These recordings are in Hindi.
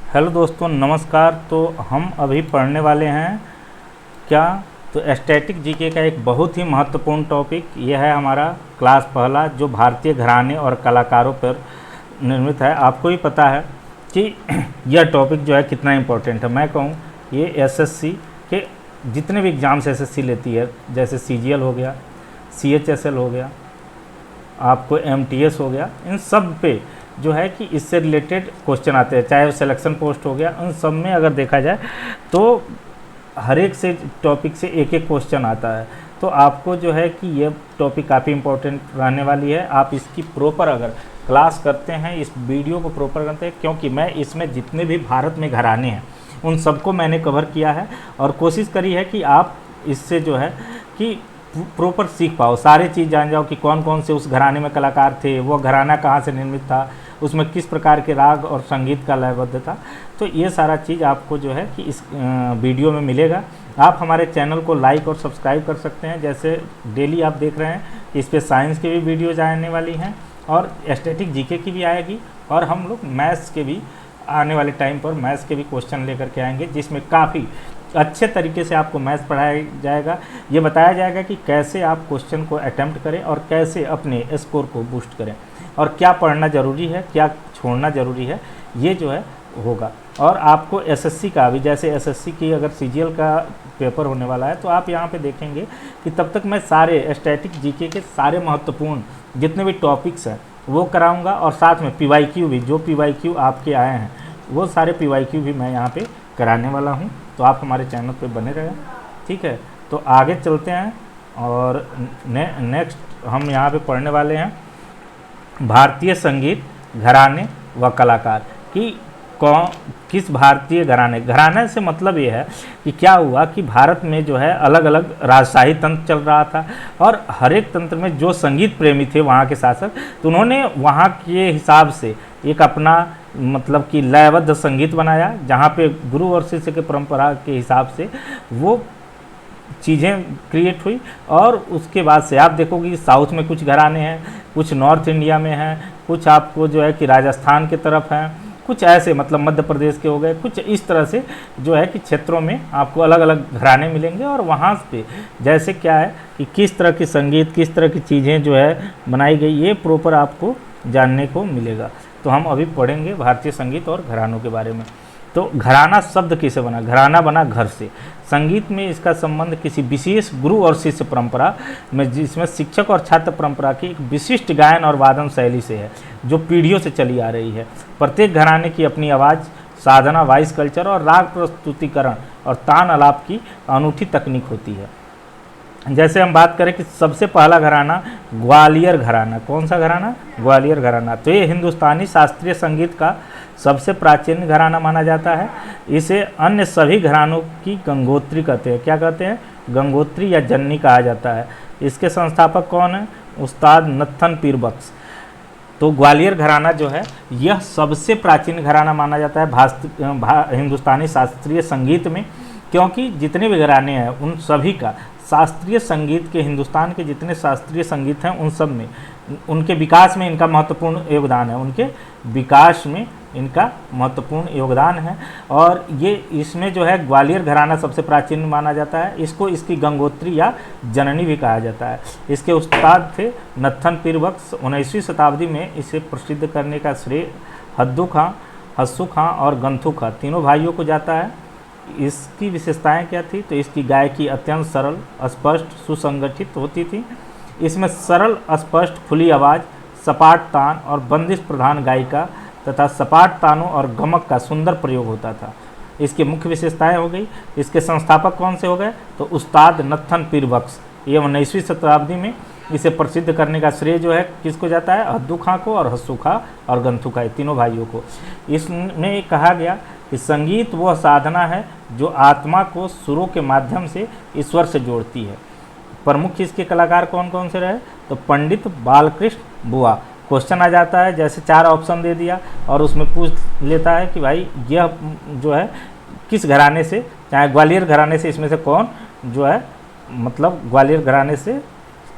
हेलो दोस्तों, नमस्कार। तो हम अभी पढ़ने वाले हैं क्या, तो स्टैटिक जीके का एक बहुत ही महत्वपूर्ण टॉपिक यह है हमारा क्लास पहला, जो भारतीय घराने और कलाकारों पर निर्मित है। आपको भी पता है कि यह टॉपिक जो है कितना इम्पोर्टेंट है। मैं कहूँ ये एसएससी के जितने भी एग्ज़ाम्स एसएससी लेती है, जैसे सीजीएल हो गया, सीएचएसएल हो गया, आपको एमटीएस हो गया, इन सब पे जो है कि इससे रिलेटेड क्वेश्चन आते हैं। चाहे वो सिलेक्शन पोस्ट हो गया, उन सब में अगर देखा जाए तो हर एक से टॉपिक से एक एक क्वेश्चन आता है। तो आपको जो है कि ये टॉपिक काफ़ी इम्पोर्टेंट रहने वाली है। आप इसकी प्रॉपर अगर क्लास करते हैं, इस वीडियो को प्रॉपर करते हैं, क्योंकि मैं इसमें जितने भी भारत में घराने हैं उन सबको मैंने कवर किया है और कोशिश करी है कि आप इससे जो है कि प्रॉपर सीख पाओ, सारी चीज़ जान जाओ कि कौन कौन से उस घराने में कलाकार थे, वो घराना कहाँ से निर्मित था, उसमें किस प्रकार के राग और संगीत का लयबद्ध था। तो ये सारा चीज़ आपको जो है कि इस वीडियो में मिलेगा। आप हमारे चैनल को लाइक और सब्सक्राइब कर सकते हैं। जैसे डेली आप देख रहे हैं कि इस पर साइंस की भी वीडियोज आने वाली हैं और स्टैटिक जीके की भी आएगी, और हम लोग मैथ्स के भी आने वाले टाइम पर मैथ्स के भी क्वेश्चन लेकर के आएंगे, जिसमें काफ़ी अच्छे तरीके से आपको मैथ्स पढ़ाया जाएगा। ये बताया जाएगा कि कैसे आप क्वेश्चन को अटेम्प्ट करें और कैसे अपने स्कोर को बूस्ट करें, और क्या पढ़ना ज़रूरी है, क्या छोड़ना ज़रूरी है, ये जो है होगा। और आपको एसएससी का भी, जैसे एसएससी की अगर सीजीएल का पेपर होने वाला है, तो आप यहाँ पे देखेंगे कि तब तक मैं सारे स्टैटिक जीके के सारे महत्वपूर्ण जितने भी टॉपिक्स हैं वो कराऊंगा, और साथ में पीवाईक्यू भी, जो पीवाईक्यू आपके आए हैं वो सारे पीवाईक्यू भी मैं यहाँ पे कराने वाला हूँ। तो आप हमारे चैनल पे बने रहें, ठीक है। तो आगे चलते हैं और नेक्स्ट हम यहाँ पे पढ़ने वाले हैं भारतीय संगीत घराने व कलाकार कि कौन किस भारतीय घराने से मतलब ये है कि क्या हुआ कि भारत में जो है अलग अलग राजशाही तंत्र चल रहा था, और हर एक तंत्र में जो संगीत प्रेमी थे वहाँ के शासक, तो उन्होंने वहाँ के हिसाब से एक अपना मतलब कि लयबद्ध संगीत बनाया, जहाँ पे गुरु और शिष्य के परंपरा के हिसाब से वो चीज़ें क्रिएट हुई। और उसके बाद से आप देखोगे कि साउथ में कुछ घराने हैं, कुछ नॉर्थ इंडिया में हैं, कुछ आपको जो है कि राजस्थान के तरफ हैं, कुछ ऐसे मतलब मध्य प्रदेश के हो गए, कुछ इस तरह से जो है कि क्षेत्रों में आपको अलग अलग घराने मिलेंगे। और वहाँ पे जैसे क्या है कि किस तरह की संगीत, किस तरह की चीज़ें जो है बनाई गई, ये प्रॉपर आपको जानने को मिलेगा। तो हम अभी पढ़ेंगे भारतीय संगीत और घरानों के बारे में। तो घराना शब्द किसे बना? घराना बना घर से। संगीत में इसका संबंध किसी विशेष गुरु और शिष्य परंपरा में, जिसमें शिक्षक और छात्र परंपरा की एक विशिष्ट गायन और वादन शैली से है, जो पीढ़ियों से चली आ रही है। प्रत्येक घराने की अपनी आवाज़, साधना, वॉइस कल्चर और राग प्रस्तुतिकरण और तान आलाप की अनूठी तकनीक होती है। जैसे हम बात करें कि सबसे पहला घराना ग्वालियर घराना। कौन सा घराना? ग्वालियर घराना। तो ये हिंदुस्तानी शास्त्रीय संगीत का सबसे प्राचीन घराना माना जाता है। इसे अन्य सभी घरानों की गंगोत्री कहते हैं। क्या कहते हैं? गंगोत्री या जन्नी कहा जाता है। इसके संस्थापक कौन है? उस्ताद नत्थन पीर बख्श। तो ग्वालियर घराना जो है यह सबसे प्राचीन घराना माना जाता है हिंदुस्तानी शास्त्रीय संगीत में, क्योंकि जितने भी घराने हैं उन सभी का शास्त्रीय संगीत के, हिंदुस्तान के जितने शास्त्रीय संगीत हैं उन सब में, उनके विकास में इनका महत्वपूर्ण योगदान है, उनके विकास में इनका महत्वपूर्ण योगदान है। और ये इसमें जो है ग्वालियर घराना सबसे प्राचीन माना जाता है। इसको इसकी गंगोत्री या जननी भी कहा जाता है। इसके उस्ताद थे नत्थन पीर बख्श। 19वीं शताब्दी में इसे प्रसिद्ध करने का श्रेय हद्दू खां, हस्सू खां और गंथू खां तीनों भाइयों को जाता है। इसकी विशेषताएं क्या थी? तो इसकी गायकी अत्यंत सरल, स्पष्ट, सुसंगठित होती थी। इसमें सरल, स्पष्ट, खुली आवाज़, सपाट तान और बंदिश प्रधान गायिका तथा सपाट तानों और गमक का सुंदर प्रयोग होता था। इसकी मुख्य विशेषताएं हो गई। इसके संस्थापक कौन से हो गए? तो उस्ताद नत्थन पीर बख्श। ये 19वीं शताब्दी में इसे प्रसिद्ध करने का श्रेय जो है किसको जाता है? हद्दू खां को और हस्सू खां और गंथू खां, तीनों भाइयों को। इसमें कहा गया कि संगीत वह साधना है जो आत्मा को सुरों के माध्यम से ईश्वर से जोड़ती है। प्रमुख इसके कलाकार कौन कौन से रहे? तो पंडित बालकृष्ण बुआ। क्वेश्चन आ जाता है, जैसे 4 ऑप्शन दे दिया और उसमें पूछ लेता है कि भाई यह जो है किस घराने से, चाहे ग्वालियर घराने से, इसमें से कौन जो है मतलब ग्वालियर घराने से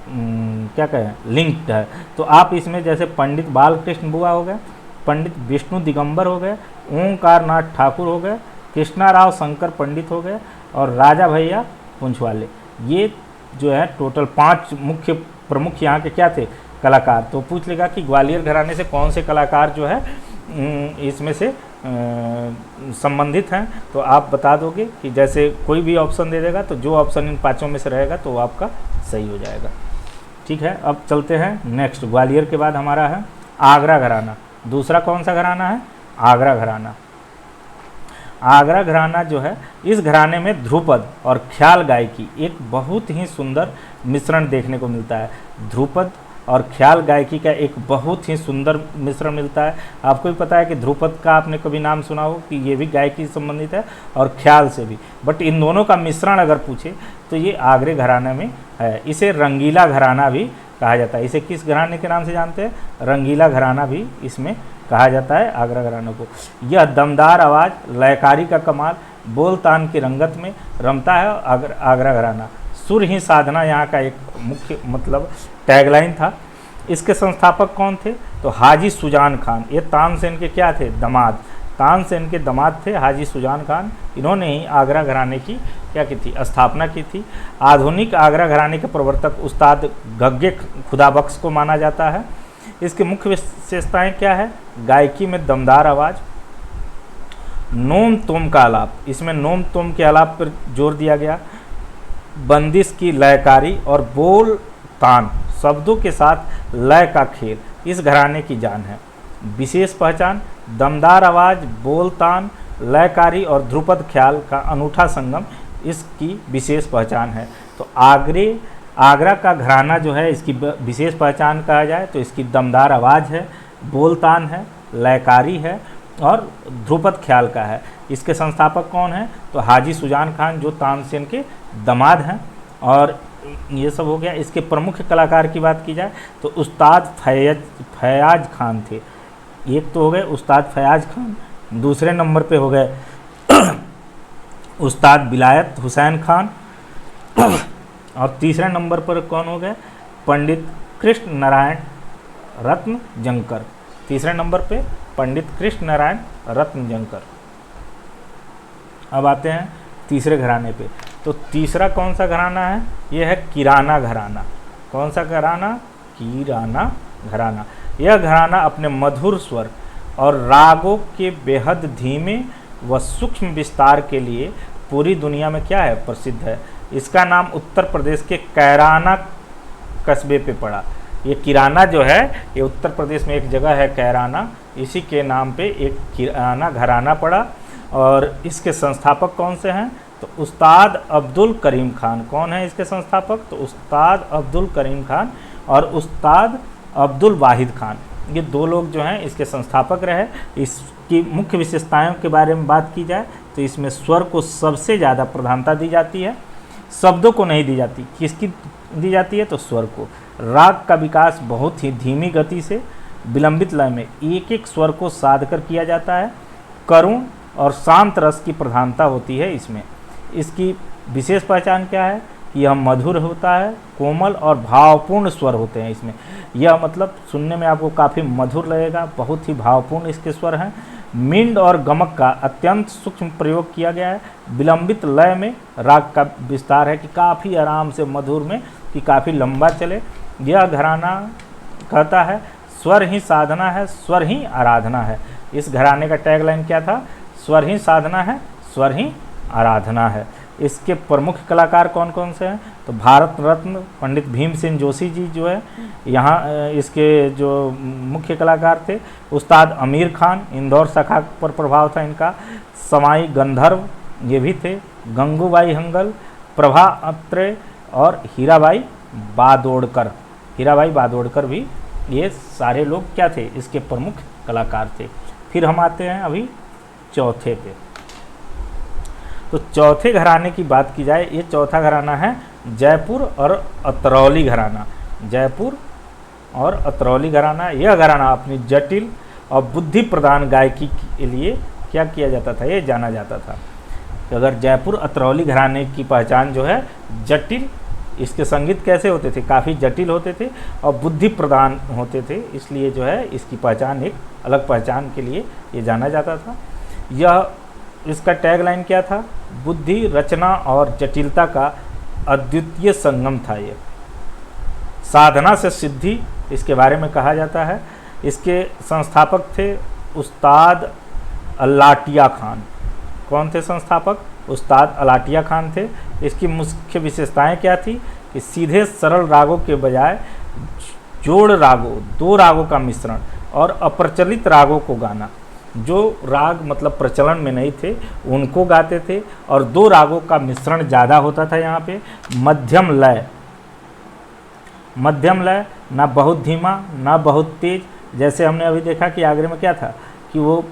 क्या कहें लिंक्ड है। तो आप इसमें जैसे पंडित बालकृष्ण बुआ हो गए, पंडित विष्णु दिगंबर हो गए, ओंकार नाथ ठाकुर हो गए, कृष्णाराव शंकर पंडित हो गए और राजा भैया पुंछवाले। ये जो है टोटल 5 मुख्य प्रमुख यहाँ के क्या थे, कलाकार। तो पूछ लेगा कि ग्वालियर घराने से कौन से कलाकार जो है इसमें से संबंधित हैं, तो आप बता दोगे कि जैसे कोई भी ऑप्शन दे देगा तो जो ऑप्शन इन 5 में से रहेगा तो वो आपका सही हो जाएगा। ठीक है, अब चलते हैं नेक्स्ट। ग्वालियर के बाद हमारा है आगरा घराना। दूसरा कौन सा घराना है, आगरा घराना। आगरा घराना जो है, इस घराने में ध्रुपद और ख्याल गायकी एक बहुत ही सुंदर मिश्रण देखने को मिलता है। ध्रुपद और ख्याल गायकी का एक बहुत ही सुंदर मिश्रण मिलता है। आपको भी पता है कि ध्रुपद का आपने कभी नाम सुना हो कि ये भी गायकी से संबंधित है और ख्याल से भी, बट इन दोनों का मिश्रण अगर पूछे तो ये आगरे घराने में है। इसे रंगीला घराना भी कहा जाता है। इसे किस घराने के नाम से जानते हैं, रंगीला घराना भी इसमें कहा जाता है आगरा घराना को। यह दमदार आवाज़, लयकारी का कमाल, बोल तान की रंगत में रमता है आगरा घराना। सुर ही साधना यहाँ का एक मुख्य मतलब टैगलाइन था। इसके संस्थापक कौन थे, तो हाजी सुजान खान। ये तानसेन के क्या थे, दामाद। तानसेन के दामाद थे हाजी सुजान खान। इन्होंने ही आगरा घराने की क्या की थी, स्थापना की थी। आधुनिक आगरा घराने के प्रवर्तक उस्ताद गग्गे खुदाबख्श को माना जाता है। इसकी मुख्य विशेषताएं क्या है, गायकी में दमदार आवाज़, नोम तोम का आलाप, इसमें नोम तोम के आलाप पर जोर दिया गया, बंदिश की लयकारी और बोल तान शब्दों के साथ लय का खेल इस घराने की जान है। विशेष पहचान, दमदार आवाज़, बोल तान, लयकारी और ध्रुपद ख्याल का अनूठा संगम इसकी विशेष पहचान है। तो आगरा का घराना जो है, इसकी विशेष पहचान कहा जाए तो इसकी दमदार आवाज़ है, बोलतान है, लयकारी है और ध्रुपद ख्याल का है। इसके संस्थापक कौन हैं, तो हाजी सुजान खान जो तानसेन के दामाद हैं। और ये सब हो गया। इसके प्रमुख कलाकार की बात की जाए तो उस्ताद फयाज खान थे। एक तो हो गए उस्ताद फयाज खान, दूसरे नंबर पे हो गए उस्ताद विलायत हुसैन खान और तीसरे नंबर पर कौन हो गए, पंडित कृष्ण नारायण रत्न जंकर। तीसरे नंबर पे पंडित कृष्ण नारायण रत्न जंकर। अब आते हैं तीसरे घराने पे। तो तीसरा कौन सा घराना है, यह है किराना घराना। कौन सा घराना, किराना घराना। यह घराना अपने मधुर स्वर और रागों के बेहद धीमे व सूक्ष्म विस्तार के लिए पूरी दुनिया में क्या है, प्रसिद्ध है। इसका नाम उत्तर प्रदेश के कैराना कस्बे पे पड़ा। ये किराना जो है, ये उत्तर प्रदेश में एक जगह है कैराना, इसी के नाम पे एक किराना घराना पड़ा। और इसके संस्थापक कौन से हैं, तो उस्ताद अब्दुल करीम खान। कौन है इसके संस्थापक, तो उस्ताद अब्दुल करीम खान और उस्ताद अब्दुल वाहिद खान। ये दो लोग जो हैं इसके संस्थापक रहे। इसकी मुख्य विशेषताओं के बारे में बात की जाए तो इसमें स्वर को सबसे ज़्यादा प्रधानता दी जाती है, शब्दों को नहीं दी जाती। किसकी दी जाती है, तो स्वर को। राग का विकास बहुत ही धीमी गति से विलंबित लय में एक एक स्वर को साध कर किया जाता है। करुण और शांत रस की प्रधानता होती है इसमें। इसकी विशेष पहचान क्या है, यह मधुर होता है, कोमल और भावपूर्ण स्वर होते हैं इसमें। यह मतलब सुनने में आपको काफ़ी मधुर लगेगा, बहुत ही भावपूर्ण इसके स्वर हैं। मिंड और गमक का अत्यंत सूक्ष्म प्रयोग किया गया है। विलंबित लय में राग का विस्तार है कि काफ़ी आराम से मधुर में कि काफ़ी लंबा चले। यह घराना कहता है स्वर ही साधना है, स्वर ही आराधना है। इस घराने का टैगलाइन क्या था, स्वर ही साधना है, स्वर ही आराधना है। इसके प्रमुख कलाकार कौन कौन से हैं, तो भारत रत्न पंडित भीमसेन जोशी जी जो है यहाँ इसके जो मुख्य कलाकार थे। उस्ताद आमिर खान, इंदौर शाखा पर प्रभाव था इनका। समाई गंधर्व ये भी थे। गंगूबाई हंगल, प्रभा अत्रे और हीराबाई बादोड़कर। हीराबाई बादोड़कर भी, ये सारे लोग क्या थे, इसके प्रमुख कलाकार थे। फिर हम आते हैं अभी चौथे पे। तो चौथे घराने की बात की जाए, ये चौथा घराना है जयपुर और अतरौली घराना। जयपुर और अतरौली घराना। यह घराना अपनी जटिल और बुद्धि प्रदान गायकी के लिए क्या किया जाता था, ये जाना जाता था। तो अगर जयपुर अतरौली घराने की पहचान जो है जटिल इसके संगीत कैसे होते थे, काफ़ी जटिल होते थे और बुद्धि प्रदान होते थे, इसलिए जो है इसकी पहचान एक अलग पहचान के लिए ये जाना जाता था। यह इसका टैगलाइन क्या था, बुद्धि, रचना और जटिलता का अद्वितीय संगम था। ये साधना से सिद्धि इसके बारे में कहा जाता है। इसके संस्थापक थे उस्ताद अलाटिया खान। कौन थे संस्थापक? उस्ताद अलाटिया खान थे। इसकी मुख्य विशेषताएं क्या थी कि सीधे सरल रागों के बजाय जोड़ रागों, दो रागों का मिश्रण और अप्रचलित रागों को गाना। जो राग मतलब प्रचलन में नहीं थे उनको गाते थे और दो रागों का मिश्रण ज़्यादा होता था। यहाँ पे मध्यम लय, मध्यम लय, ना बहुत धीमा ना बहुत तेज। जैसे हमने अभी देखा कि आगरे में क्या था कि वो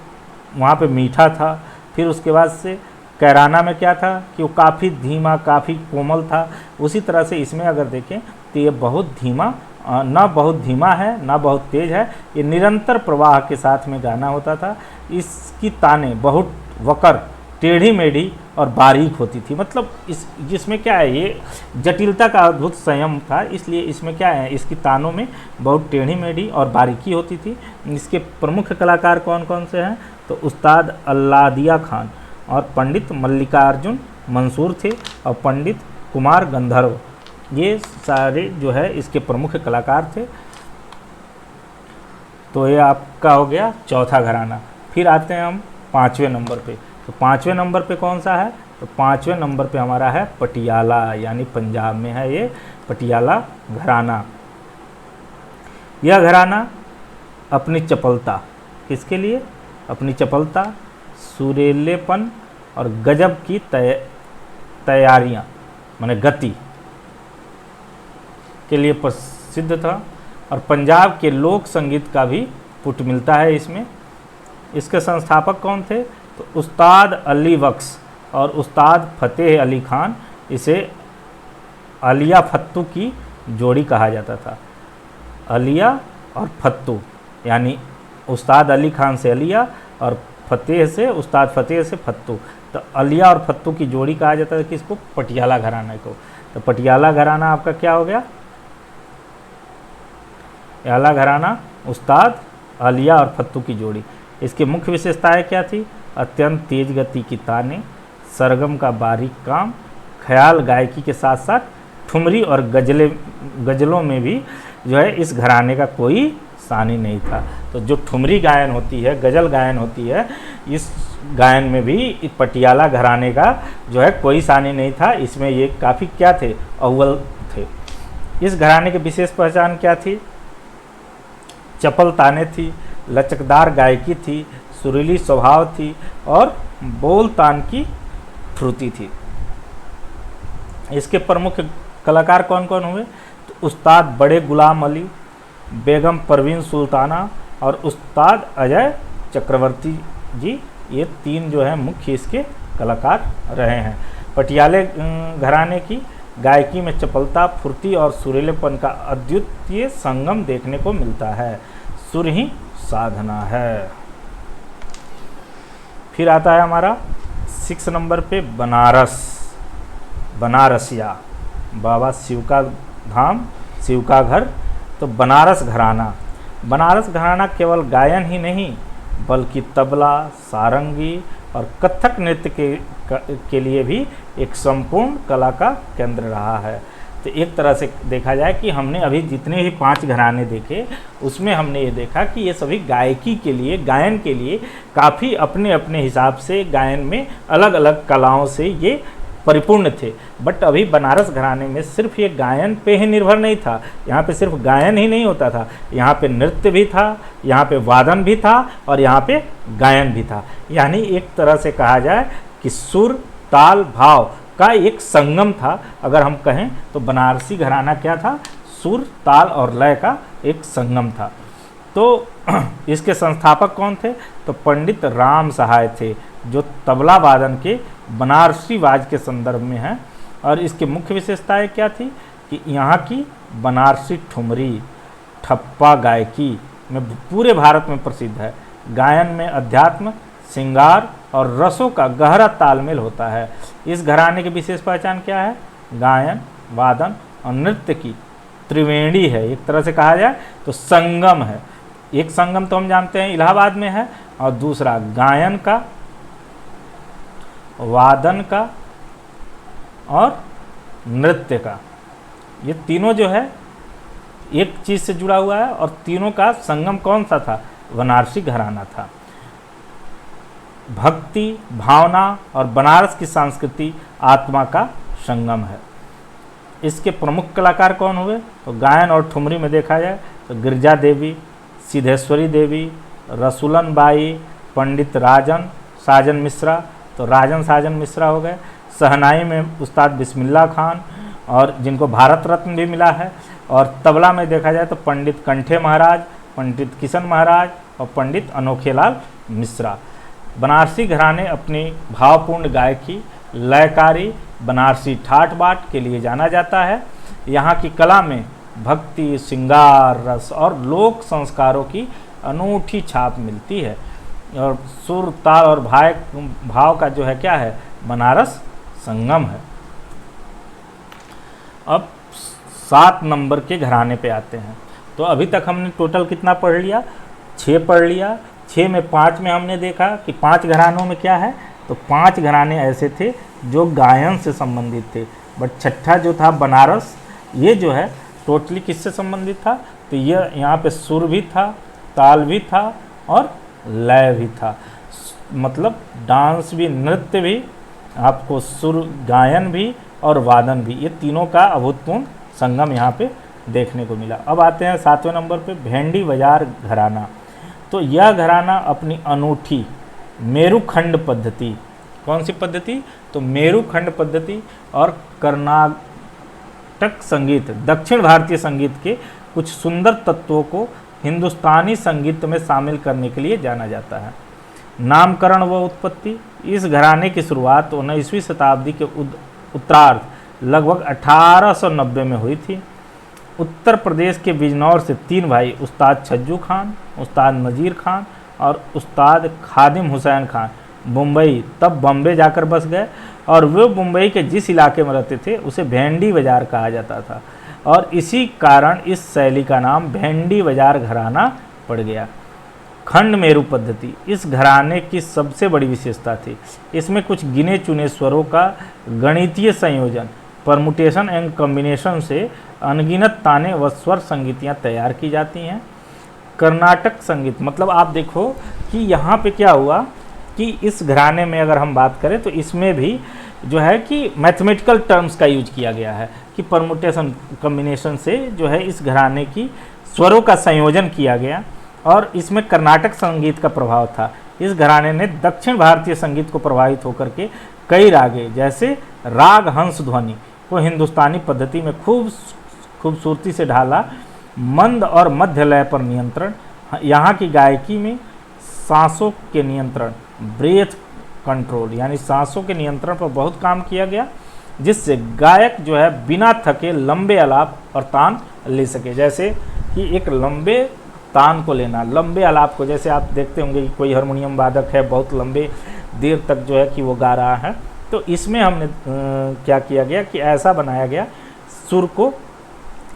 वहाँ पे मीठा था, फिर उसके बाद से कैराना में क्या था कि वो काफ़ी धीमा, काफ़ी कोमल था। उसी तरह से इसमें अगर देखें तो ये बहुत धीमा, ना बहुत धीमा है ना बहुत तेज है, ये निरंतर प्रवाह के साथ में गाना होता था। इसकी ताने बहुत वकर, टेढ़ी मेढ़ी और बारीक होती थी। मतलब इस जिसमें क्या है, ये जटिलता का अद्भुत संयम था, इसलिए इसमें क्या है, इसकी तानों में बहुत टेढ़ी मेढ़ी और बारीकी होती थी। इसके प्रमुख कलाकार कौन कौन से हैं तो उस्ताद अल्लादिया खान और पंडित मल्लिकार्जुन मंसूर थे और पंडित कुमार गंधर्व, ये सारे जो है इसके प्रमुख कलाकार थे। तो ये आपका हो गया चौथा घराना। फिर आते हैं हम पाँचवें नंबर पे। तो पाँचवें नंबर पे कौन सा है तो पाँचवें नंबर पे हमारा है पटियाला, यानी पंजाब में है ये पटियाला घराना। यह घराना अपनी चपलता, किसके लिए, अपनी चपलता, सुरीलेपन और गजब की तैयारियाँ माने गति के लिए प्रसिद्ध था और पंजाब के लोक संगीत का भी पुट मिलता है इसमें। इसके संस्थापक कौन थे तो उस्ताद अली बख्श और उस्ताद फतेह अली खान। इसे अलिया फत्तू की जोड़ी कहा जाता था। अलिया और फत्तू यानी उस्ताद अली खान से अलिया और फतेह से उस्ताद फतेह से फत्तू, तो अलिया और फत्तू की जोड़ी कहा जाता है किसको, पटियाला घराने को। तो पटियाला घराना आपका क्या हो गया, पटियाला घराना उस्ताद अलिया और फत्तू की जोड़ी। इसकी मुख्य विशेषताएं क्या थी, अत्यंत तेज गति की ताने, सरगम का बारीक काम, ख्याल गायकी के साथ साथ ठुमरी और गज़लों में भी जो है इस घराने का कोई सानी नहीं था। तो जो ठुमरी गायन होती है, गज़ल गायन होती है, इस गायन में भी पटियाला घराने का जो है कोई सानी नहीं था। इसमें ये काफ़ी क्या थे, अव्वल थे। इस घराने की विशेष पहचान क्या थी, चपल ताने थी, लचकदार गायकी थी, सुरीली स्वभाव थी और बोल तान की फ्रुति थी। इसके प्रमुख कलाकार कौन कौन हुए तो उस्ताद बड़े गुलाम अली, बेगम परवीन सुल्ताना और उस्ताद अजय चक्रवर्ती जी, ये तीन जो है मुख्य इसके कलाकार रहे हैं। पटियाले घराने की गायकी में चपलता, फुर्ती और सुरीलेपन का अद्वितीय संगम देखने को मिलता है। सुर ही साधना है। फिर आता है हमारा 6 नंबर पे बनारस, बनारसिया, बाबा शिव का धाम, शिव का घर। तो बनारस घराना, बनारस घराना केवल गायन ही नहीं बल्कि तबला, सारंगी और कथक नृत्य के लिए भी एक संपूर्ण कला का केंद्र रहा है। तो एक तरह से देखा जाए कि हमने अभी जितने भी 5 घराने देखे उसमें हमने ये देखा कि ये सभी गायकी के लिए, गायन के लिए काफ़ी अपने अपने हिसाब से गायन में अलग अलग कलाओं से ये परिपूर्ण थे। बट अभी बनारस घराने में सिर्फ ये गायन पे ही निर्भर नहीं था, यहाँ पे सिर्फ गायन ही नहीं होता था, यहाँ पे नृत्य भी था, यहाँ पे वादन भी था और यहाँ पे गायन भी था। यानी एक तरह से कहा जाए कि सुर, ताल, भाव का एक संगम था। अगर हम कहें तो बनारसी घराना क्या था, सुर, ताल और लय का एक संगम था। तो इसके संस्थापक कौन थे तो पंडित राम सहाय थे, जो तबला वादन के बनारसी वाज के संदर्भ में है। और इसकी मुख्य विशेषताएं क्या थी कि यहाँ की बनारसी ठुमरी, ठप्पा गायकी में पूरे भारत में प्रसिद्ध है। गायन में अध्यात्म, श्रृंगार और रसों का गहरा तालमेल होता है। इस घराने की विशेष पहचान क्या है, गायन, वादन और नृत्य की त्रिवेणी है, एक तरह से कहा जाए तो संगम है। एक संगम तो हम जानते हैं इलाहाबाद में है, और दूसरा गायन का, वादन का और नृत्य का, ये तीनों जो है एक चीज़ से जुड़ा हुआ है, और तीनों का संगम कौन सा था? बनारसी घराना था। भक्ति, भावना और बनारस की संस्कृति आत्मा का संगम है। इसके प्रमुख कलाकार कौन हुए? तो गायन और ठुमरी में देखा जाए तो गिरजा देवी, सिद्धेश्वरी देवी, रसूलन बाई, पंडित राजन साजन मिश्रा, तो राजन साजन मिश्रा हो गए। शहनाई में उस्ताद बिस्मिल्लाह खान, और जिनको भारत रत्न भी मिला है। और तबला में देखा जाए तो पंडित कंठे महाराज, पंडित किशन महाराज और पंडित अनोखेलाल मिश्रा। बनारसी घराने अपनी भावपूर्ण गायकी, लयकारी बनारसी ठाट बाट के लिए जाना जाता है। यहाँ की कला में भक्ति, श्रृंगार, रस और लोक संस्कारों की अनूठी छाप मिलती है। और सुर, ताल और भाव का जो है क्या है? बनारस संगम है। अब 7 नंबर के घराने पे आते हैं। तो अभी तक हमने टोटल कितना पढ़ लिया? 6 पढ़ लिया। 6 में 5 में हमने देखा कि 5 घरानों में क्या है, तो 5 घराने ऐसे थे जो गायन से संबंधित थे। बट छठा जो था बनारस, ये जो है टोटली किससे संबंधित था? तो ये यहाँ पे सुर भी था, ताल भी था और लय भी था। मतलब डांस भी, नृत्य भी, आपको सुर, गायन भी और वादन भी, ये तीनों का अभूतपूर्व संगम यहाँ पे देखने को मिला। अब आते हैं 7वें नंबर पे, भेंडी बाजार घराना। तो यह घराना अपनी अनूठी मेरुखंड पद्धति, कौन सी पद्धति? तो मेरुखंड पद्धति और कर्नाटक संगीत, दक्षिण भारतीय संगीत के कुछ सुंदर तत्वों को हिंदुस्तानी संगीत में शामिल करने के लिए जाना जाता है। नामकरण व उत्पत्ति, इस घराने की शुरुआत 19वीं शताब्दी के उत्तरार्ध लगभग 1890 में हुई थी। उत्तर प्रदेश के बिजनौर से 3 भाई, उस्ताद छज्जू खान, उस्ताद नज़ीर खान और उस्ताद खादिम हुसैन खान मुंबई, तब बम्बे जाकर बस गए। और वे मुंबई के जिस इलाके में रहते थे उसे भेंडी बाजार कहा जाता था, और इसी कारण इस शैली का नाम भेंडी बाजार घराना पड़ गया। खंड मेरु पद्धति इस घराने की सबसे बड़ी विशेषता थी। इसमें कुछ गिने चुने स्वरों का गणितीय संयोजन, परमुटेशन एंड कॉम्बिनेशन से अनगिनत ताने व स्वर संगीतियाँ तैयार की जाती हैं। कर्नाटक संगीत, मतलब आप देखो कि यहाँ पे क्या हुआ कि इस घराने में अगर हम बात करें तो इसमें भी जो है कि मैथमेटिकल टर्म्स का यूज किया गया है कि परमुटेशन कॉम्बिनेशन से जो है इस घराने की स्वरों का संयोजन किया गया, और इसमें कर्नाटक संगीत का प्रभाव था। इस घराने ने दक्षिण भारतीय संगीत को प्रभावित होकर के कई रागे जैसे राग हंस ध्वनि को हिंदुस्तानी पद्धति में खूबसूरती से ढाला। मंद और मध्य लय पर नियंत्रण, यहाँ की गायकी में सांसों के नियंत्रण, ब्रेथ कंट्रोल यानी सांसों के नियंत्रण पर बहुत काम किया गया, जिससे गायक जो है बिना थके लंबे आलाप और तान ले सके। जैसे कि एक लंबे तान को लेना, लंबे आलाप को, जैसे आप देखते होंगे कि कोई हारमोनियम वादक है, बहुत लंबे देर तक जो है कि वो गा रहा है, तो इसमें हमने क्या किया गया कि ऐसा बनाया गया, सुर को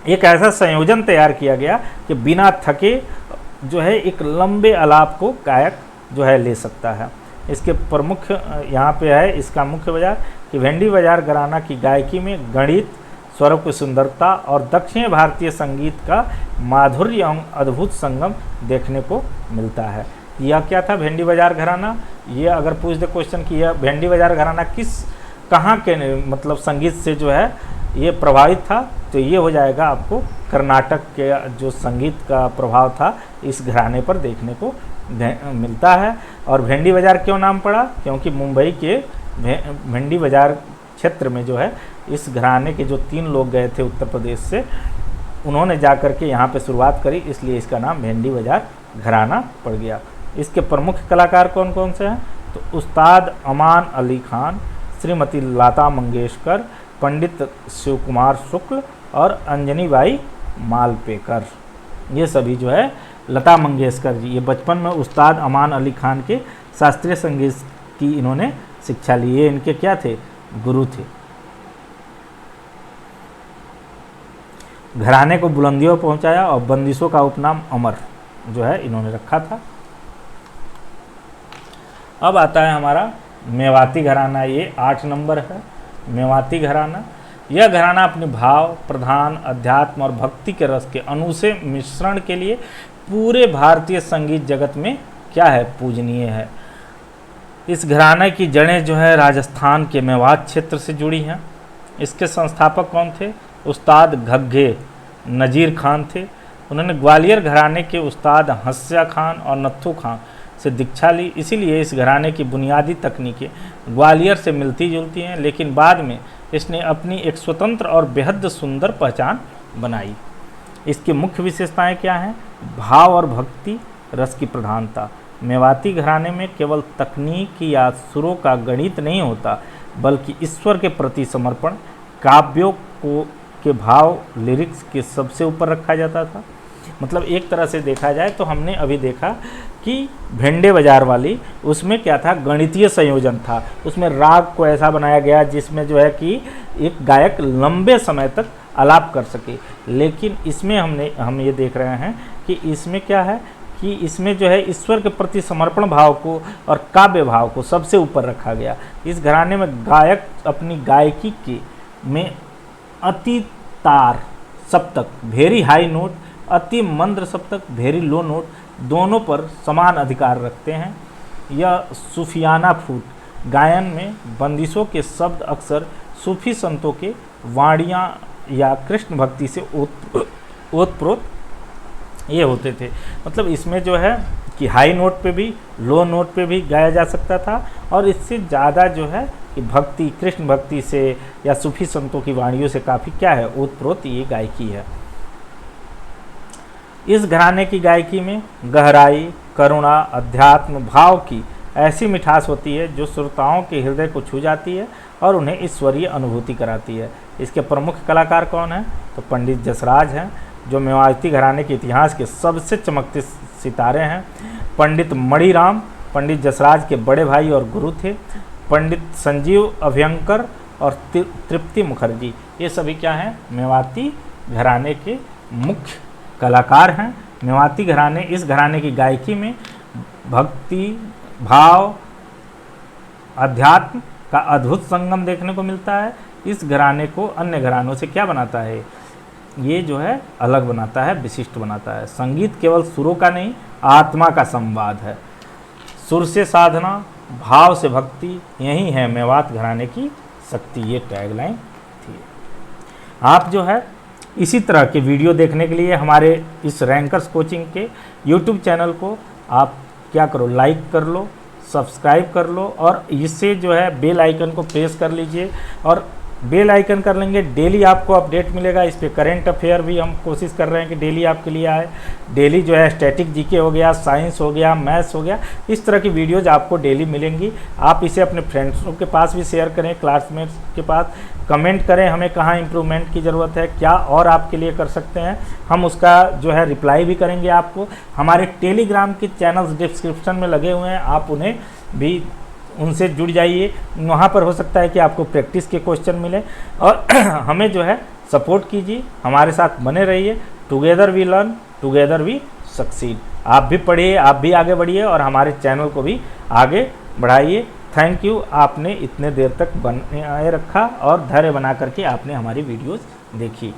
एक ऐसा संयोजन तैयार किया गया कि बिना थके जो है एक लंबे आलाप को गायक जो है ले सकता है। इसके प्रमुख यहाँ पे है इसका मुख्य बाजार कि भेंडी बाजार घराना की गायकी में गणित, स्वरों की सुंदरता और दक्षिण भारतीय संगीत का माधुर्य एवं अद्भुत संगम देखने को मिलता है। यह क्या था भेंडी बाजार घराना? ये अगर पूछ दे क्वेश्चन कि यह भेंडी बाजार घराना कहाँ के मतलब संगीत से जो है ये प्रभावित था, तो ये हो जाएगा आपको कर्नाटक के जो संगीत का प्रभाव था इस घराने पर देखने को मिलता है। और भेंडी बाजार क्यों नाम पड़ा? क्योंकि मुंबई के भेंडी बाजार क्षेत्र में जो है इस घराने के जो 3 लोग गए थे उत्तर प्रदेश से, उन्होंने जाकर के यहाँ पे शुरुआत करी, इसलिए इसका नाम भेंडी बाजार घराना पड़ गया। इसके प्रमुख कलाकार कौन कौन से हैं? तो उस्ताद अमान अली खान, श्रीमती लता मंगेशकर, पंडित शिव कुमार शुक्ल और अंजनी बाई मालपेकर, ये सभी जो है लता मंगेशकर जी, ये बचपन में उस्ताद अमान अली खान के शास्त्रीय संगीत की इन्होंने शिक्षा ली। ये इनके क्या थे? गुरु थे। घराने को बुलंदियों पहुंचाया और बंदिशों का उपनाम अमर जो है इन्होंने रखा था। अब आता है हमारा मेवाती घराना, ये 8 नंबर है। मेवाती घराना, यह घराना अपने भाव, प्रधान, अध्यात्म और भक्ति के रस के अनूठे मिश्रण के लिए पूरे भारतीय संगीत जगत में क्या है, पूजनीय है। इस घराने की जड़ें जो है राजस्थान के मेवात क्षेत्र से जुड़ी हैं। इसके संस्थापक कौन थे? उस्ताद घग्गे नज़ीर खान थे। उन्होंने ग्वालियर घराने के उस्ताद हंस्या खान और नत्थू खान से दीक्षा ली, इसीलिए इस घराने की बुनियादी तकनीकें ग्वालियर से मिलती जुलती हैं, लेकिन बाद में इसने अपनी एक स्वतंत्र और बेहद सुंदर पहचान बनाई। इसकी मुख्य विशेषताएं क्या हैं? भाव और भक्ति रस की प्रधानता। मेवाती घराने में केवल तकनीक या सुरों का गणित नहीं होता, बल्कि ईश्वर के प्रति समर्पण, काव्यों को के भाव, लिरिक्स के सबसे ऊपर रखा जाता था। मतलब एक तरह से देखा जाए तो हमने अभी देखा कि भेंडे बाजार वाली, उसमें क्या था, गणितीय संयोजन था। उसमें राग को ऐसा बनाया गया जिसमें जो है कि एक गायक लंबे समय तक आलाप कर सके, लेकिन इसमें हम ये देख रहे हैं कि इसमें क्या है कि इसमें जो है ईश्वर के प्रति समर्पण भाव को और काव्य भाव को सबसे ऊपर रखा गया। इस घराने में गायक अपनी गायकी के में अति तार सप्तक, वेरी हाई नोट, अति मंद्र सप्तक, वेरी लो नोट, दोनों पर समान अधिकार रखते हैं। यह सूफियाना फूट गायन में बंदिशों के शब्द अक्सर सूफी संतों के वाणियाँ या कृष्ण भक्ति से ओतप्रोत ये होते थे। मतलब इसमें जो है कि हाई नोट पे भी, लो नोट पे भी गाया जा सकता था, और इससे ज़्यादा जो है कि भक्ति, कृष्ण भक्ति से या सूफी संतों की वाणियों से काफ़ी क्या है, ओतप्रोत ये गायकी है। इस घराने की गायकी में गहराई, करुणा, अध्यात्म भाव की ऐसी मिठास होती है जो श्रोताओं के हृदय को छू जाती है और उन्हें ईश्वरीय अनुभूति कराती है। इसके प्रमुख कलाकार कौन हैं? तो पंडित जसराज हैं, जो मेवाती घराने के इतिहास के सबसे चमकते सितारे हैं। पंडित मणिराम पंडित जसराज के बड़े भाई और गुरु थे। पंडित संजीव अभ्यंकर और तृप्ति मुखर्जी, ये सभी क्या हैं, मेवाती घराने के मुख्य कलाकार हैं। मेवाती घराने, इस घराने की गायकी में भक्ति, भाव, अध्यात्म का अद्भुत संगम देखने को मिलता है। इस घराने को अन्य घरानों से क्या बनाता है, ये जो है अलग बनाता है, विशिष्ट बनाता है। संगीत केवल सुरों का नहीं, आत्मा का संवाद है। सुर से साधना, भाव से भक्ति, यही है मेवात घराने की शक्ति। ये टैगलाइन थी। आप जो है इसी तरह के वीडियो देखने के लिए हमारे इस रैंकर्स कोचिंग के यूट्यूब चैनल को आप क्या करो, लाइक कर लो, सब्सक्राइब कर लो, और इससे जो है बेल आइकन को प्रेस कर लीजिए। और बेल आइकन कर लेंगे, डेली आपको अपडेट मिलेगा। इस पे करंट अफेयर भी हम कोशिश कर रहे हैं कि डेली आपके लिए आए। डेली जो है स्टैटिक जीके हो गया, साइंस हो गया, मैथ्स हो गया, इस तरह की वीडियोज आपको डेली मिलेंगी। आप इसे अपने फ्रेंड्सों के पास भी शेयर करें, क्लासमेट्स के पास। कमेंट करें हमें कहाँ इम्प्रूवमेंट की ज़रूरत है, क्या और आपके लिए कर सकते हैं, हम उसका जो है रिप्लाई भी करेंगे आपको। हमारे टेलीग्राम के चैनल्स डिस्क्रिप्शन में लगे हुए हैं, आप उन्हें भी उनसे जुड़ जाइए। वहाँ पर हो सकता है कि आपको प्रैक्टिस के क्वेश्चन मिले, और हमें जो है सपोर्ट कीजिए, हमारे साथ बने रहिए। Together we learn, together we succeed. आप भी पढ़िए, आप भी आगे बढ़िए, और हमारे चैनल को भी आगे बढ़ाइए। थैंक यू, आपने इतने देर तक बनाए रखा और धैर्य बना करके आपने हमारी वीडियोज़ देखी।